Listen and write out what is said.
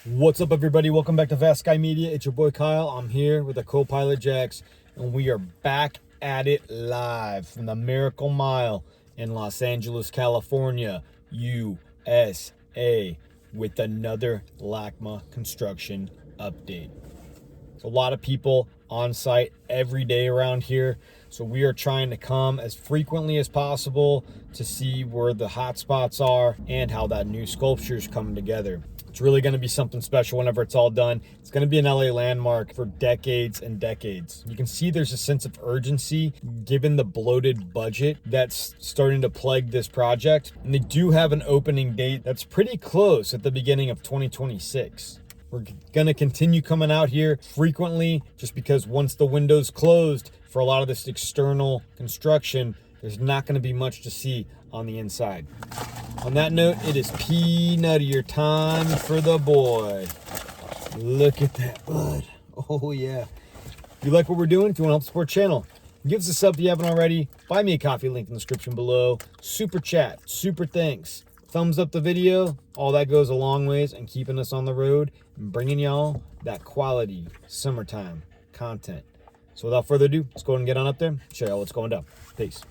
What's up, everybody? Welcome back to Fast Sky Media. It's your boy Kyle. I'm here with the co-pilot Jax, and we are back at it live from the Miracle Mile in Los Angeles, California, USA, with another LACMA construction update. There's a lot of people on site every day around here, so we are trying to come as frequently as possible to see where the hot spots are and how that new sculpture is coming together. It's really going to be something special whenever it's all done. It's going to be an LA landmark for decades and decades. You can see there's a sense of urgency given the bloated budget that's starting to plague this project. And they do have an opening date that's pretty close at the beginning of 2026. We're going to continue coming out here frequently just because once the window's closed for a lot of this external construction, there's not going to be much to see on the inside. On that note, it is peanuttier time for the boy. Look at that bud. Oh yeah. If you like what we're doing, if you want to help support the channel, give us a sub if you haven't already. Buy me a coffee, link in the description below. Super chat, super thanks. Thumbs up the video. All that goes a long ways in keeping us on the road and bringing y'all that quality summertime content. So without further ado, let's go ahead and get on up there, show y'all what's going down. Peace.